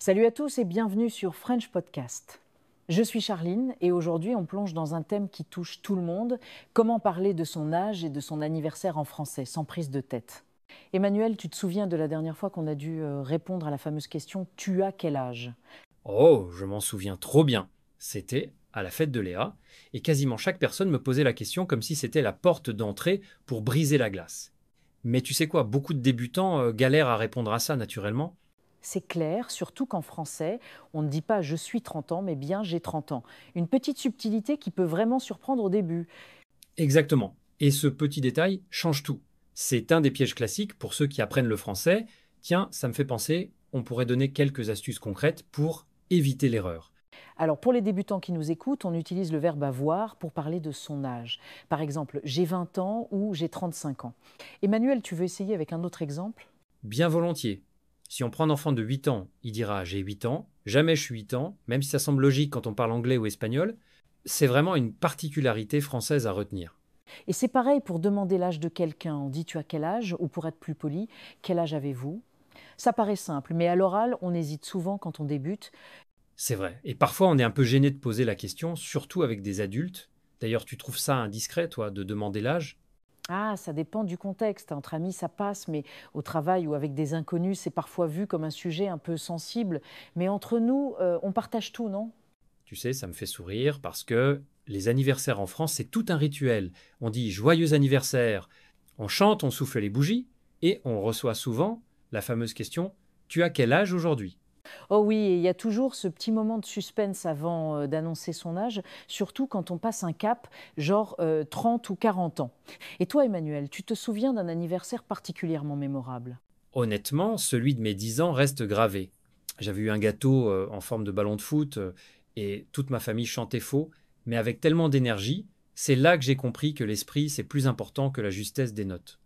Salut à tous et bienvenue sur French Podcast. Je suis Charline et aujourd'hui on plonge dans un thème qui touche tout le monde, comment parler de son âge et de son anniversaire en français, sans prise de tête. Emmanuel, tu te souviens de la dernière fois qu'on a dû répondre à la fameuse question « Tu as quel âge ?» Oh, je m'en souviens trop bien. C'était à la fête de Léa, et quasiment chaque personne me posait la question comme si c'était la porte d'entrée pour briser la glace. Mais tu sais quoi, beaucoup de débutants galèrent à répondre à ça naturellement. C'est clair, surtout qu'en français, on ne dit pas « je suis 30 ans » mais bien « j'ai 30 ans ». Une petite subtilité qui peut vraiment surprendre au début. Exactement. Et ce petit détail change tout. C'est un des pièges classiques pour ceux qui apprennent le français. Tiens, ça me fait penser, on pourrait donner quelques astuces concrètes pour éviter l'erreur. Alors pour les débutants qui nous écoutent, on utilise le verbe avoir pour parler de son âge. Par exemple, j'ai 20 ans ou j'ai 35 ans. Emmanuel, tu veux essayer avec un autre exemple ? Bien volontiers. Si on prend un enfant de 8 ans, il dira j'ai 8 ans, jamais je suis 8 ans, même si ça semble logique quand on parle anglais ou espagnol, c'est vraiment une particularité française à retenir. Et c'est pareil pour demander l'âge de quelqu'un. On dit tu as quel âge ? Ou pour être plus poli, quel âge avez-vous ? Ça paraît simple, mais à l'oral, on hésite souvent quand on débute. C'est vrai. Et parfois on est un peu gêné de poser la question, surtout avec des adultes. D'ailleurs, tu trouves ça indiscret, toi, de demander l'âge? Ah, ça dépend du contexte. Entre amis, ça passe, mais au travail ou avec des inconnus, c'est parfois vu comme un sujet un peu sensible. Mais entre nous, on partage tout, non ? Tu sais, ça me fait sourire parce que les anniversaires en France, c'est tout un rituel. On dit joyeux anniversaire, on chante, on souffle les bougies, et on reçoit souvent la fameuse question tu as quel âge aujourd'hui? Oh oui, et il y a toujours ce petit moment de suspense avant d'annoncer son âge, surtout quand on passe un cap, genre 30 ou 40 ans. Et toi, Emmanuel, tu te souviens d'un anniversaire particulièrement mémorable ? Honnêtement, celui de mes 10 ans reste gravé. J'avais eu un gâteau en forme de ballon de foot et toute ma famille chantait faux, mais avec tellement d'énergie, c'est là que j'ai compris que l'esprit, c'est plus important que la justesse des notes.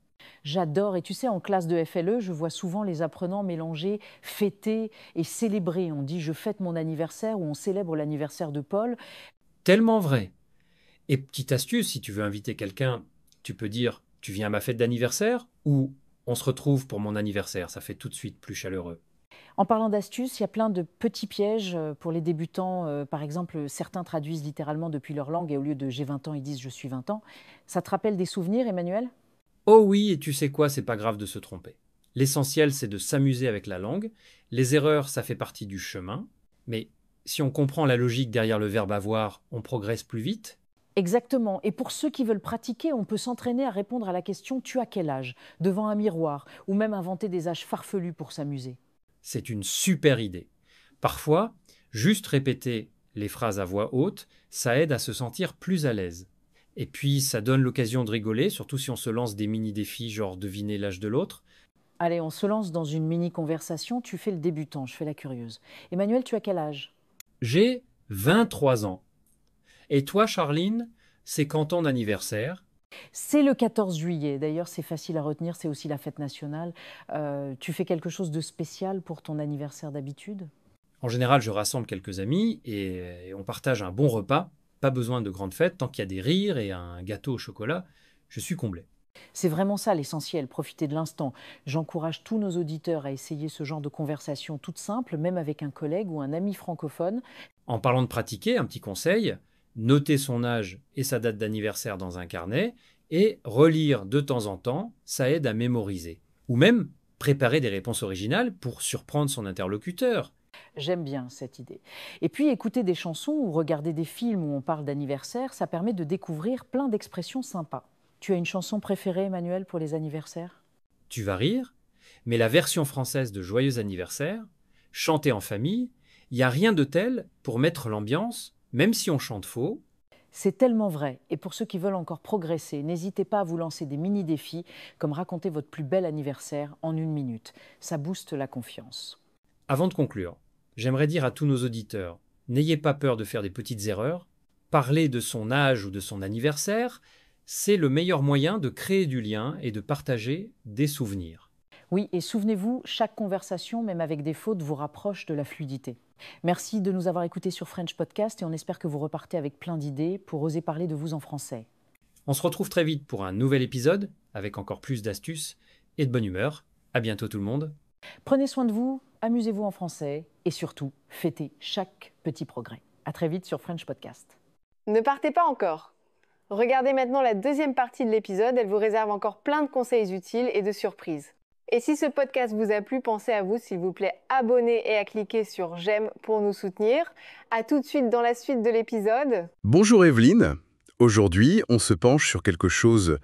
J'adore, et tu sais, en classe de FLE, je vois souvent les apprenants mélanger fêter et célébrer. On dit je fête mon anniversaire ou on célèbre l'anniversaire de Paul. Tellement vrai. Et petite astuce, si tu veux inviter quelqu'un, tu peux dire tu viens à ma fête d'anniversaire ou on se retrouve pour mon anniversaire, ça fait tout de suite plus chaleureux. En parlant d'astuces, il y a plein de petits pièges pour les débutants. Par exemple, certains traduisent littéralement depuis leur langue et au lieu de j'ai 20 ans, ils disent je suis 20 ans. Ça te rappelle des souvenirs, Emmanuel ? Oh oui, et tu sais quoi, c'est pas grave de se tromper. L'essentiel, c'est de s'amuser avec la langue. Les erreurs, ça fait partie du chemin. Mais si on comprend la logique derrière le verbe avoir, on progresse plus vite. Exactement. Et pour ceux qui veulent pratiquer, on peut s'entraîner à répondre à la question tu as quel âge ? Devant un miroir, ou même inventer des âges farfelus pour s'amuser. C'est une super idée. Parfois, juste répéter les phrases à voix haute, ça aide à se sentir plus à l'aise. Et puis, ça donne l'occasion de rigoler, surtout si on se lance des mini-défis, genre deviner l'âge de l'autre. Allez, on se lance dans une mini-conversation. Tu fais le débutant, je fais la curieuse. Emmanuel, tu as quel âge ? J'ai 23 ans. Et toi, Charline, c'est quand ton anniversaire? C'est le 14 juillet. D'ailleurs, c'est facile à retenir, c'est aussi la fête nationale. Tu fais quelque chose de spécial pour ton anniversaire d'habitude ? En général, je rassemble quelques amis et on partage un bon repas. Pas besoin de grandes fêtes, tant qu'il y a des rires et un gâteau au chocolat, je suis comblé. C'est vraiment ça l'essentiel, profiter de l'instant. J'encourage tous nos auditeurs à essayer ce genre de conversation toute simple, même avec un collègue ou un ami francophone. En parlant de pratiquer, un petit conseil, noter son âge et sa date d'anniversaire dans un carnet et relire de temps en temps, ça aide à mémoriser. Ou même préparer des réponses originales pour surprendre son interlocuteur. J'aime bien cette idée. Et puis écouter des chansons ou regarder des films où on parle d'anniversaire, ça permet de découvrir plein d'expressions sympas. Tu as une chanson préférée, Emmanuel, pour les anniversaires ? Tu vas rire, mais la version française de Joyeux anniversaire, chantée en famille, il n'y a rien de tel pour mettre l'ambiance, même si on chante faux. C'est tellement vrai. Et pour ceux qui veulent encore progresser, n'hésitez pas à vous lancer des mini-défis, comme raconter votre plus bel anniversaire en 1 minute. Ça booste la confiance. Avant de conclure, j'aimerais dire à tous nos auditeurs, n'ayez pas peur de faire des petites erreurs. Parler de son âge ou de son anniversaire, c'est le meilleur moyen de créer du lien et de partager des souvenirs. Oui, et souvenez-vous, chaque conversation, même avec des fautes, vous rapproche de la fluidité. Merci de nous avoir écoutés sur French Podcast et on espère que vous repartez avec plein d'idées pour oser parler de vous en français. On se retrouve très vite pour un nouvel épisode avec encore plus d'astuces et de bonne humeur. À bientôt tout le monde. Prenez soin de vous, amusez-vous en français et surtout, fêtez chaque petit progrès. À très vite sur French Podcast. Ne partez pas encore. Regardez maintenant la deuxième partie de l'épisode, elle vous réserve encore plein de conseils utiles et de surprises. Et si ce podcast vous a plu, pensez à vous, s'il vous plaît, abonner et à cliquer sur j'aime pour nous soutenir. À tout de suite dans la suite de l'épisode. Bonjour Evelyne. Aujourd'hui, on se penche sur quelque chose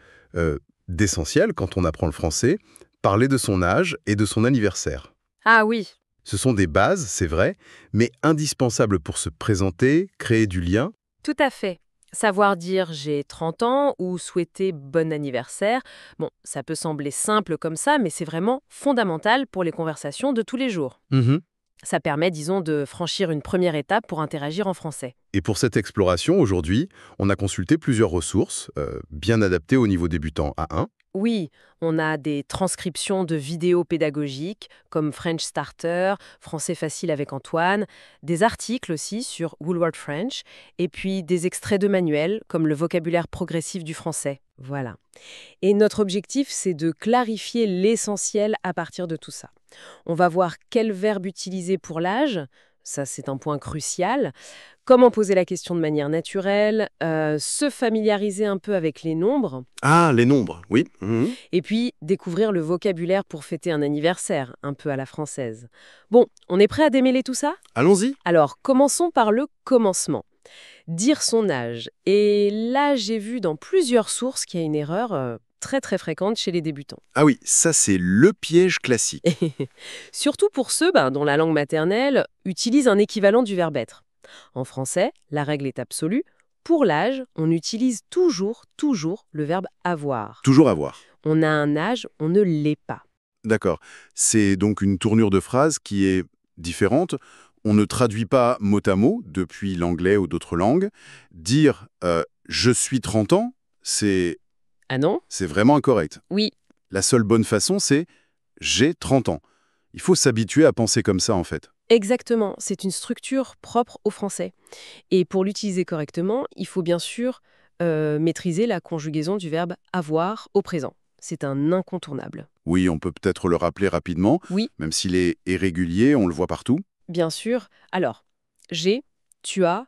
d'essentiel quand on apprend le français, parler de son âge et de son anniversaire. Ah oui, Ce sont des bases, c'est vrai, mais indispensables pour se présenter, créer du lien. tout à fait. Savoir dire j'ai 30 ans ou souhaiter bon anniversaire, bon, ça peut sembler simple comme ça, mais c'est vraiment fondamental pour les conversations de tous les jours. Mhm. Ça permet, disons, de franchir une première étape pour interagir en français. Et pour cette exploration, aujourd'hui, on a consulté plusieurs ressources, bien adaptées au niveau débutant A1. Oui, on a des transcriptions de vidéos pédagogiques comme French Starter, Français facile avec Antoine, des articles aussi sur Woolward French, et puis des extraits de manuels comme le vocabulaire progressif du français. Voilà. Et notre objectif, c'est de clarifier l'essentiel à partir de tout ça. On va voir quel verbe utiliser pour l'âge, ça c'est un point crucial, comment poser la question de manière naturelle, se familiariser un peu avec les nombres, Ah, les nombres, oui. Mhm. et puis découvrir le vocabulaire pour fêter un anniversaire, un peu à la française. Bon, on est prêt à démêler tout ça? Allons-y. Alors, commençons par le commencement. Dire son âge. Et là, j'ai vu dans plusieurs sources qu'il y a une erreur très très fréquente chez les débutants. Ah oui, ça c'est le piège classique. Surtout pour ceux dont la langue maternelle utilise un équivalent du verbe être. En français, la règle est absolue. Pour l'âge, on utilise toujours le verbe avoir. Toujours à voir. On a un âge, on ne l'est pas. D'accord. C'est donc une tournure de phrase qui est différente. On ne traduit pas mot à mot depuis l'anglais ou d'autres langues. Dire je suis 30 ans, c'est Ah non? vraiment incorrect. Oui, La seule bonne façon, c'est j'ai 30 ans. Il faut s'habituer à penser comme ça, en fait. exactement. C'est une structure propre au français. Et pour l'utiliser correctement, il faut bien sûr maîtriser la conjugaison du verbe avoir au présent. C'est un incontournable. Oui, on peut peut-être le rappeler rapidement, Oui, même s'il est irrégulier, on le voit partout. bien sûr. Alors, j'ai, tu as,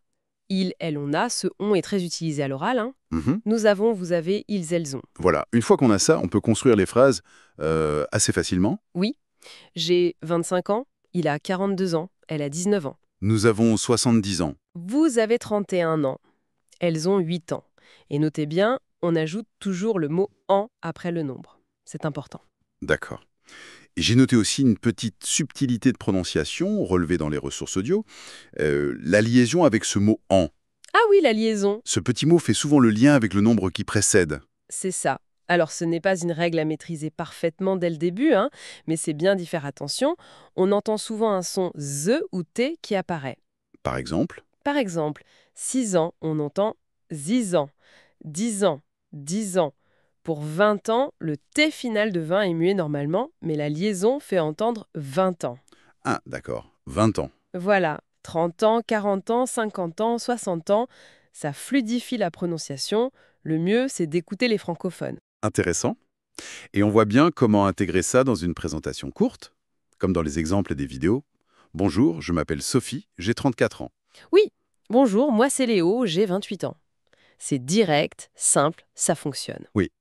il, elle, on a. Ce on est très utilisé à l'oral, hein. Mhm. Nous avons, vous avez, ils, elles ont. Voilà, une fois qu'on a ça, on peut construire les phrases assez facilement. Oui, j'ai 25 ans, il a 42 ans, elle a 19 ans. Nous avons 70 ans. Vous avez 31 ans, elles ont 8 ans. Et notez bien, on ajoute toujours le mot « en » après le nombre. C'est important. D'accord. Et j'ai noté aussi une petite subtilité de prononciation relevée dans les ressources audio, la liaison avec ce mot « en ». Ah oui, la liaison, Ce petit mot fait souvent le lien avec le nombre qui précède. c'est ça. Alors, ce n'est pas une règle à maîtriser parfaitement dès le début, hein, mais c'est bien d'y faire attention. On entend souvent un son « ze » ou « t » qui apparaît. Par exemple, Par exemple, 6 ans, on entend « zis ans », 10 ans, 10 ans. Pour 20 ans, le T final de 20 est muet normalement, mais la liaison fait entendre 20 ans. ah d'accord, 20 ans. Voilà, 30 ans, 40 ans, 50 ans, 60 ans, ça fluidifie la prononciation. Le mieux, c'est d'écouter les francophones. Intéressant. Et on voit bien comment intégrer ça dans une présentation courte, comme dans les exemples des vidéos. Bonjour, je m'appelle Sophie, j'ai 34 ans. Oui, bonjour, moi c'est Léo, j'ai 28 ans. C'est direct, simple, ça fonctionne. Oui.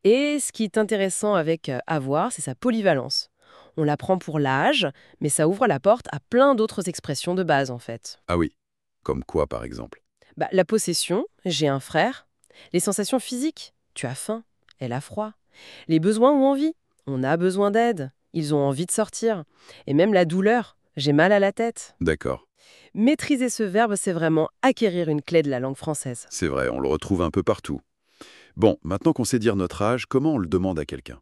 Et ce qui est intéressant avec avoir, c'est sa polyvalence. On l'apprend pour l'âge, mais ça ouvre la porte à plein d'autres expressions de base en fait. Ah oui, comme quoi par exemple? La possession, j'ai un frère. Les sensations physiques, tu as faim, elle a froid. Les besoins ou envies, on a besoin d'aide, ils ont envie de sortir. Et même la douleur, j'ai mal à la tête. D'accord, Maîtriser ce verbe, c'est vraiment acquérir une clé de la langue française. c'est vrai, on le retrouve un peu partout. Bon, maintenant qu'on sait dire notre âge, comment on le demande à quelqu'un?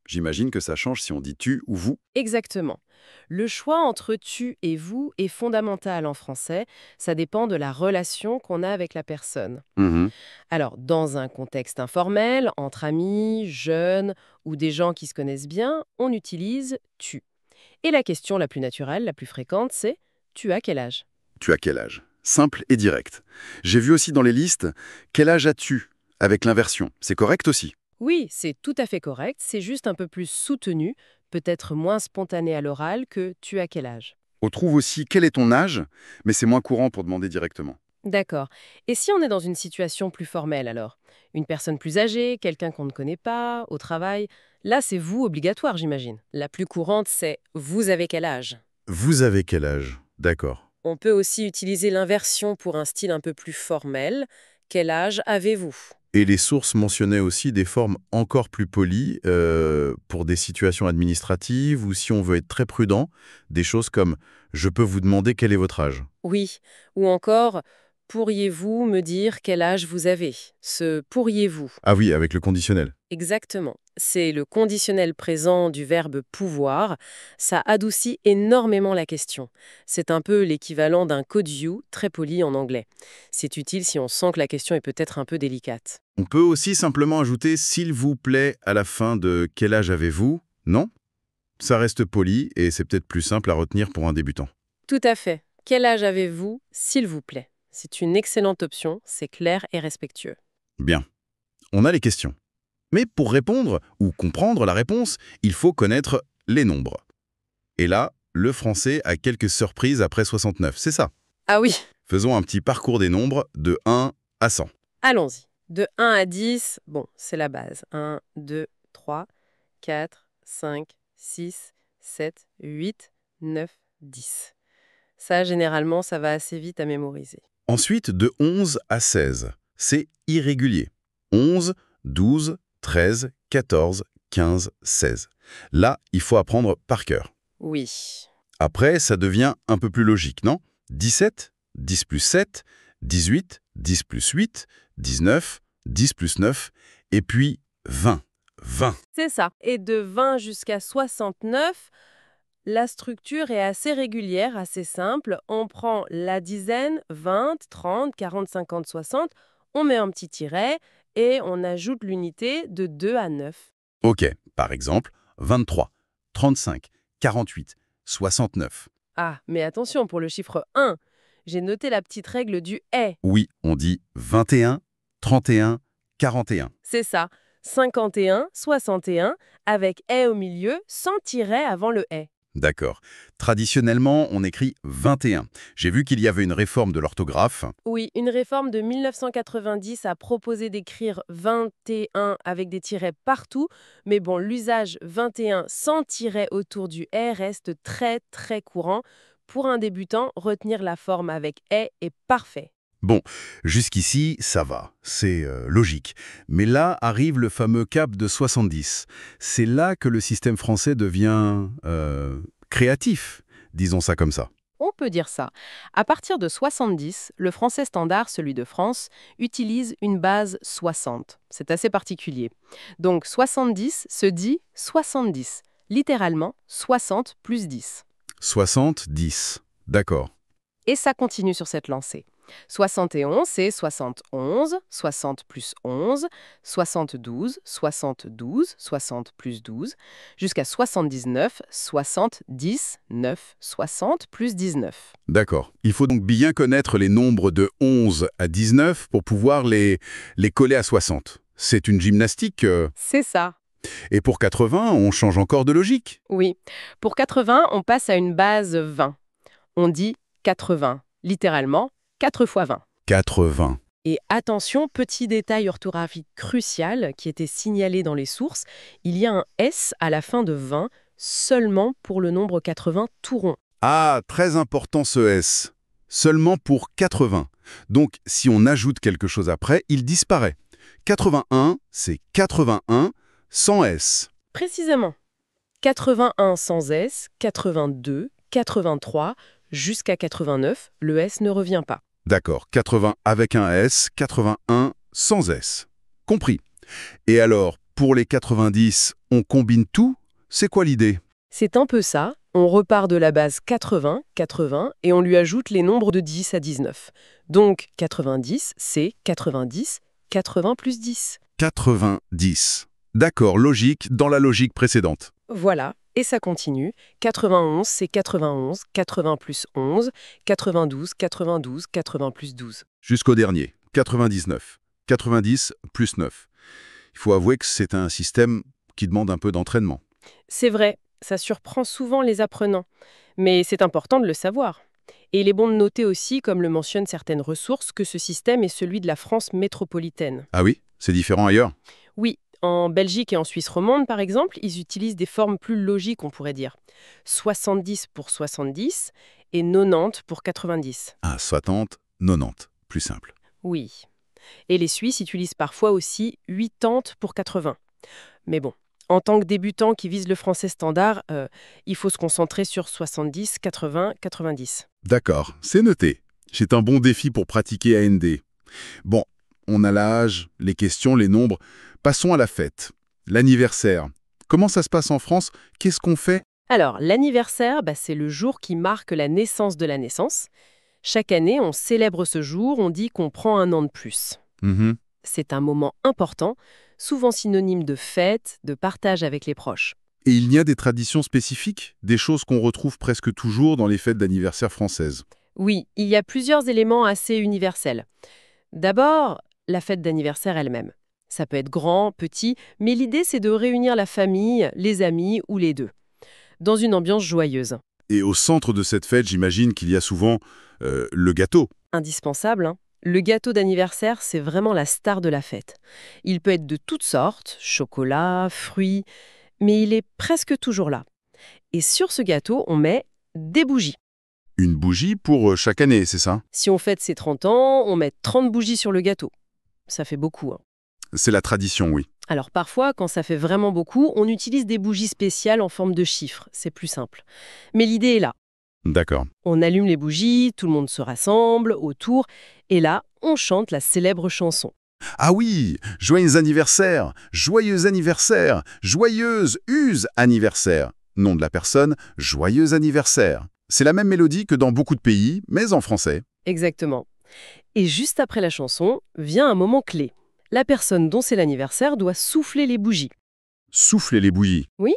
J'imagine que ça change si on dit tu ou vous. Exactement. Le choix entre tu et vous est fondamental en français. Ça dépend de la relation qu'on a avec la personne. Mhm. Alors, dans un contexte informel, entre amis, jeunes ou des gens qui se connaissent bien, on utilise tu. Et la question la plus naturelle, la plus fréquente, c'est tu as quel âge? Tu as quel âge? Simple et direct. J'ai vu aussi dans les listes, quel âge as-tu? Avec l'inversion. C'est correct aussi. Oui, c'est tout à fait correct, c'est juste un peu plus soutenu. peut-être moins spontané à l'oral que « tu as quel âge ?» On trouve aussi quel est ton âge, mais c'est moins courant pour demander directement. D'accord. Et si on est dans une situation plus formelle alors? Une personne plus âgée, quelqu'un qu'on ne connaît pas, au travail? Là, c'est vous obligatoire, j'imagine. La plus courante, c'est « vous avez quel âge ?» Vous avez quel âge? D'accord. On peut aussi utiliser l'inversion pour un style un peu plus formel. « Quel âge avez-vous » Et les sources mentionnaient aussi des formes encore plus polies pour des situations administratives ou si on veut être très prudent, des choses comme « je peux vous demander quel est votre âge ?» Oui. Ou encore « pourriez-vous me dire quel âge vous avez ?» Ce « pourriez-vous » Ah oui, avec le conditionnel. Exactement. C'est le conditionnel présent du verbe pouvoir. Ça adoucit énormément la question. C'est un peu l'équivalent d'un could you, très poli en anglais. C'est utile si on sent que la question est peut-être un peu délicate. On peut aussi simplement ajouter « s'il vous plaît » à la fin de « quel âge avez-vous » Non? Ça reste poli et c'est peut-être plus simple à retenir pour un débutant. Tout à fait. Quel âge avez-vous, s'il vous plaît? C'est une excellente option, c'est clair et respectueux. Bien. On a les questions. Mais pour répondre ou comprendre la réponse, il faut connaître les nombres. Et là, le français a quelques surprises après 69, c'est ça. Ah oui, Faisons un petit parcours des nombres de 1 à 100. allons-y. De 1 à 10, bon, c'est la base. 1, 2, 3, 4, 5, 6, 7, 8, 9, 10. Ça, généralement, ça va assez vite à mémoriser. Ensuite, de 11 à 16, c'est irrégulier. 11, 12, 13, 14, 15, 16. Là, il faut apprendre par cœur. Oui. Après, ça devient un peu plus logique, non? 17, 10 plus 7, 18, 10 plus 8, 19, 10 plus 9, et puis 20. 20. C'est ça. Et de 20 jusqu'à 69, la structure est assez régulière, assez simple. On prend la dizaine, 20, 30, 40, 50, 60, on met un petit tiret et on ajoute l'unité de 2 à 9. Ok, par exemple, 23, 35, 48, 69. Ah, mais attention pour le chiffre 1. J'ai noté la petite règle du « est ». Oui, on dit 21, 31, 41. C'est ça. 51, 61, avec « est » au milieu, sans tiret avant le « est ». D'accord. Traditionnellement, on écrit 21. J'ai vu qu'il y avait une réforme de l'orthographe. Oui, une réforme de 1990 a proposé d'écrire 21 avec des tirets partout, mais bon, l'usage 21 sans tiret autour du « est » reste très très courant. Pour un débutant, retenir la forme avec « est » est parfait. Bon, jusqu'ici, ça va, c'est logique. Mais là arrive le fameux cap de 70. C'est là que le système français devient créatif, disons ça comme ça. On peut dire ça. À partir de 70, le français standard, celui de France, utilise une base 60. C'est assez particulier. Donc 70 se dit 70, littéralement 60 plus 10. 60, 10. D'accord. Et ça continue sur cette lancée. 71, c'est 71, 60 plus 11, 72, 72, 60 plus 12, jusqu'à 79, 60, 10, 9, 60 plus 19. D'accord. Il faut donc bien connaître les nombres de 11 à 19 pour pouvoir les coller à 60. C'est une gymnastique. C'est ça. Et pour 80, on change encore de logique. Oui. Pour 80, on passe à une base 20. On dit 80, littéralement 4 fois 20. 80. Et attention, petit détail orthographique crucial qui était signalé dans les sources, il y a un S à la fin de 20 seulement pour le nombre 80 tout rond. Ah, très important ce S. Seulement pour 80. Donc, si on ajoute quelque chose après, il disparaît. 81, c'est 81 sans S. Précisément. 81 sans S, 82, 83, jusqu'à 89, le S ne revient pas. D'accord, 80 avec un S, 81 sans S. Compris. Et alors, pour les 90, on combine tout? C'est quoi l'idée? C'est un peu ça. On repart de la base 80, 80, et on lui ajoute les nombres de 10 à 19. Donc 90, c'est 90, 80 plus 10. 90. D'accord, logique dans la logique précédente. Voilà, et ça continue. 91, c'est 91, 80 plus 11, 92, 92, 80 plus 12. Jusqu'au dernier, 99. 90 plus 9. Il faut avouer que c'est un système qui demande un peu d'entraînement. C'est vrai, ça surprend souvent les apprenants. Mais c'est important de le savoir. Et il est bon de noter aussi, comme le mentionnent certaines ressources, que ce système est celui de la France métropolitaine. Ah oui? C'est différent ailleurs? Oui, en Belgique et en Suisse romande, par exemple, ils utilisent des formes plus logiques, on pourrait dire. 70 pour 70 et 90 pour 90. Ah, 60, 90. Plus simple. Oui. Et les Suisses utilisent parfois aussi 80 pour 80. Mais bon, en tant que débutant qui vise le français standard, il faut se concentrer sur 70, 80, 90. D'accord, c'est noté. C'est un bon défi pour pratiquer AND. Bon, on a l'âge, les questions, les nombres. Passons à la fête. L'anniversaire. Comment ça se passe en France? Qu'est-ce qu'on fait? Alors, l'anniversaire, c'est le jour qui marque la naissance de la naissance. Chaque année, on célèbre ce jour, on dit qu'on prend un an de plus. Mhm. C'est un moment important, souvent synonyme de fête, de partage avec les proches. Et il y a des traditions spécifiques? Des choses qu'on retrouve presque toujours dans les fêtes d'anniversaire françaises? Oui, il y a plusieurs éléments assez universels. D'abord, la fête d'anniversaire elle-même. Ça peut être grand, petit, mais l'idée c'est de réunir la famille, les amis ou les deux, dans une ambiance joyeuse. Et au centre de cette fête, j'imagine qu'il y a souvent le gâteau. Indispensable, hein. Le gâteau d'anniversaire, c'est vraiment la star de la fête. Il peut être de toutes sortes, chocolat, fruits, mais il est presque toujours là. Et sur ce gâteau, on met des bougies. Une bougie pour chaque année, c'est ça? Si on fête ses 30 ans, on met 30 bougies sur le gâteau. Ça fait beaucoup, hein. C'est la tradition, oui. Alors parfois, quand ça fait vraiment beaucoup, on utilise des bougies spéciales en forme de chiffres. C'est plus simple. Mais l'idée est là. D'accord. On allume les bougies, tout le monde se rassemble autour, et là, on chante la célèbre chanson. Ah oui, joyeux anniversaire, joyeuse use anniversaire. Nom de la personne, joyeux anniversaire. C'est la même mélodie que dans beaucoup de pays, mais en français. Exactement. Et juste après la chanson, vient un moment clé. La personne dont c'est l'anniversaire doit souffler les bougies. Souffler les bouillies. Oui.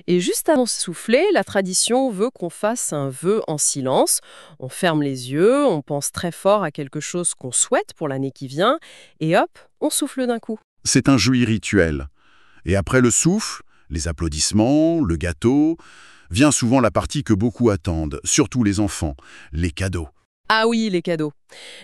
Et juste avant de souffler, la tradition veut qu'on fasse un vœu en silence. On ferme les yeux, on pense très fort à quelque chose qu'on souhaite pour l'année qui vient, et hop, on souffle d'un coup. C'est un joli rituel. Et après le souffle, les applaudissements, le gâteau, vient souvent la partie que beaucoup attendent, surtout les enfants, les cadeaux. Ah oui, les cadeaux.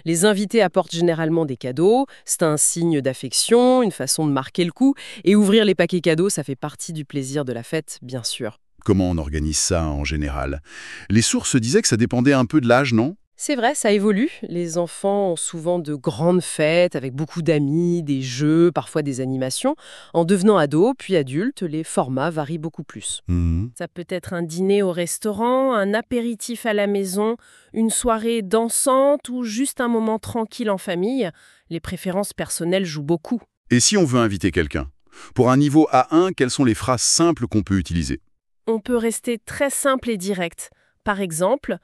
Les invités apportent généralement des cadeaux, c'est un signe d'affection, une façon de marquer le coup, et ouvrir les paquets cadeaux, ça fait partie du plaisir de la fête, bien sûr. Comment on organise ça en général? Les sources disaient que ça dépendait un peu de l'âge, non? C'est vrai, ça évolue. Les enfants ont souvent de grandes fêtes avec beaucoup d'amis, des jeux, parfois des animations. En devenant ados, puis adultes, les formats varient beaucoup plus. Mhm. Ça peut être un dîner au restaurant, un apéritif à la maison, une soirée dansante ou juste un moment tranquille en famille. Les préférences personnelles jouent beaucoup. Et si on veut inviter quelqu'un? Pour un niveau A1, quelles sont les phrases simples qu'on peut utiliser? On peut rester très simple et direct. Par exemple,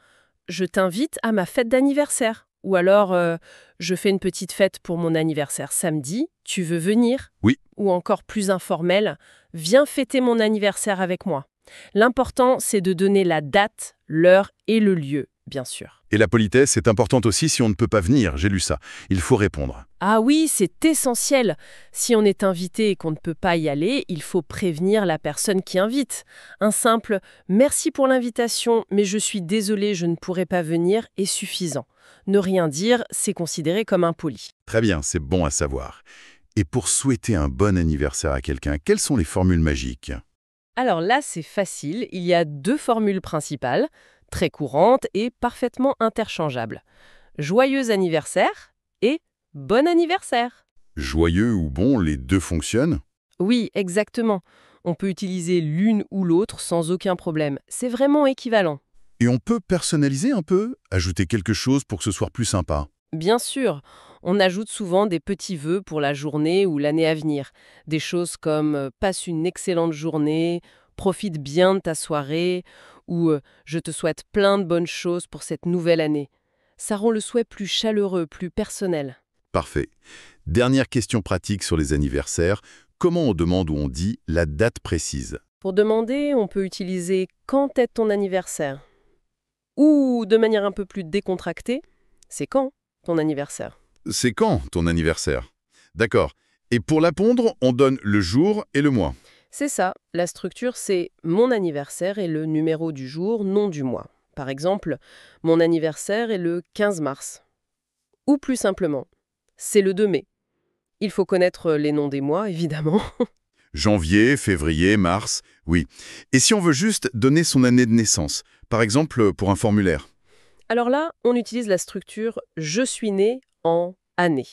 je t'invite à ma fête d'anniversaire. Ou alors, je fais une petite fête pour mon anniversaire samedi, tu veux venir? Oui. Ou encore plus informel, viens fêter mon anniversaire avec moi. L'important, c'est de donner la date, l'heure et le lieu, bien sûr. Et la politesse est importante aussi si on ne peut pas venir, j'ai lu ça. Il faut répondre. Ah oui, c'est essentiel. Si on est invité et qu'on ne peut pas y aller, il faut prévenir la personne qui invite. Un simple « merci pour l'invitation, mais je suis désolé, je ne pourrai pas venir » est suffisant. Ne rien dire, c'est considéré comme impoli. Très bien, c'est bon à savoir. Et pour souhaiter un bon anniversaire à quelqu'un, quelles sont les formules magiques? Alors là, c'est facile. Il y a 2 formules principales, très courantes et parfaitement interchangeables. Joyeux anniversaire et bon anniversaire. Joyeux ou bon, les deux fonctionnent? Oui, exactement. On peut utiliser l'une ou l'autre sans aucun problème. C'est vraiment équivalent. Et on peut personnaliser un peu? Ajouter quelque chose pour que ce soit plus sympa? Bien sûr, on ajoute souvent des petits vœux pour la journée ou l'année à venir. Des choses comme passe une excellente journée, profite bien de ta soirée ou je te souhaite plein de bonnes choses pour cette nouvelle année. Ça rend le souhait plus chaleureux, plus personnel. Parfait. Dernière question pratique sur les anniversaires. Comment on demande ou on dit la date précise? Pour demander, on peut utiliser « Quand est ton anniversaire ?» Ou, de manière un peu plus décontractée, « C'est quand ton anniversaire ?» C'est quand ton anniversaire? D'accord. Et pour la pondre, on donne le jour et le mois. C'est ça, la structure c'est mon anniversaire et le numéro du jour, non du mois. Par exemple, mon anniversaire est le 15 mars. Ou plus simplement, c'est le 2 mai. Il faut connaître les noms des mois, évidemment. Janvier, février, mars, oui. Et si on veut juste donner son année de naissance, par exemple pour un formulaire? Alors là, on utilise la structure « je suis né en année ».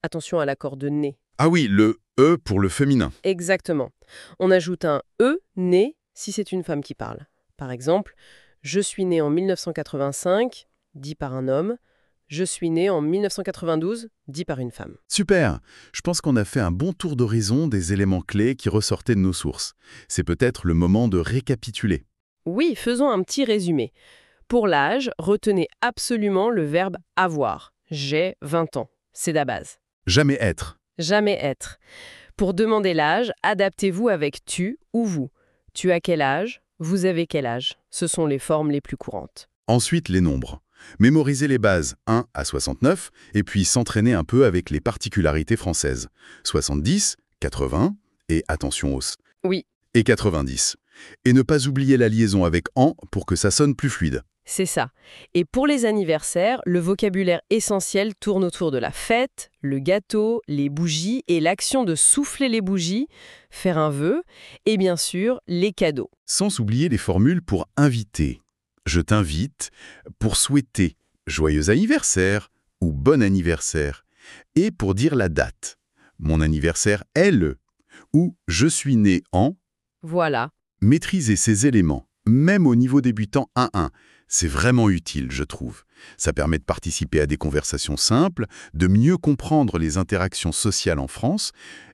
Attention à l'accord de « né ». Ah oui, le « e » pour le féminin. Exactement. On ajoute un « e » né si c'est une femme qui parle. Par exemple, « je suis né en 1985 », dit par un homme. « Je suis né en 1992 », dit par une femme. Super. Je pense qu'on a fait un bon tour d'horizon des éléments clés qui ressortaient de nos sources. C'est peut-être le moment de récapituler. Oui, faisons un petit résumé. Pour l'âge, retenez absolument le verbe « avoir ». J'ai 20 ans. C'est la base. Jamais être. Jamais être. Pour demander l'âge, adaptez-vous avec tu ou vous. Tu as quel âge? Vous avez quel âge? Ce sont les formes les plus courantes. Ensuite, les nombres. Mémoriser les bases 1 à 69 et puis s'entraîner un peu avec les particularités françaises. 70, 80 et attention os. Oui. Et 90. Et ne pas oublier la liaison avec en pour que ça sonne plus fluide. C'est ça. Et pour les anniversaires, le vocabulaire essentiel tourne autour de la fête, le gâteau, les bougies et l'action de souffler les bougies, faire un vœu, et bien sûr, les cadeaux. Sans oublier les formules pour inviter. Je t'invite, pour souhaiter joyeux anniversaire ou bon anniversaire, et pour dire la date. Mon anniversaire est le, ou je suis né en. Voilà. Maîtriser ces éléments, même au niveau débutant 1-1, c'est vraiment utile, je trouve. Ça permet de participer à des conversations simples, de mieux comprendre les interactions sociales en France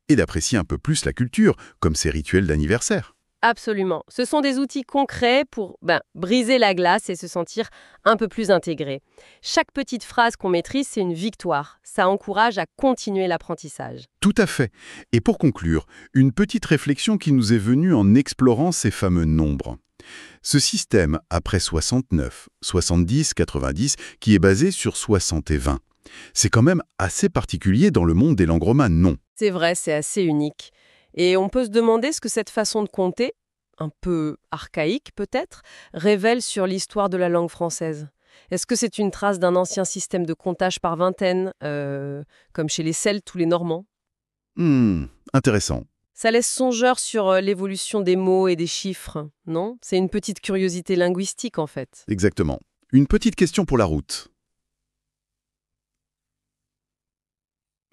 et d'apprécier un peu plus la culture, comme ces rituels d'anniversaire. Absolument. Ce sont des outils concrets pour briser la glace et se sentir un peu plus intégré. Chaque petite phrase qu'on maîtrise, c'est une victoire. Ça encourage à continuer l'apprentissage. Tout à fait. Et pour conclure, une petite réflexion qui nous est venue en explorant ces fameux nombres. Ce système, après 69, 70, 90, qui est basé sur 60 et 20, c'est quand même assez particulier dans le monde des langues romanes, non? C'est vrai, c'est assez unique. Et on peut se demander ce que cette façon de compter, un peu archaïque peut-être, révèle sur l'histoire de la langue française. Est-ce que c'est une trace d'un ancien système de comptage par vingtaine, comme chez les Celtes ou les Normands? Intéressant. Ça laisse songeur sur l'évolution des mots et des chiffres, non? C'est une petite curiosité linguistique en fait. Exactement. Une petite question pour la route.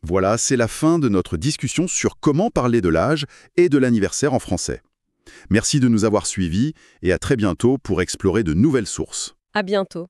Voilà, c'est la fin de notre discussion sur comment parler de l'âge et de l'anniversaire en français. Merci de nous avoir suivis et à très bientôt pour explorer de nouvelles sources. À bientôt.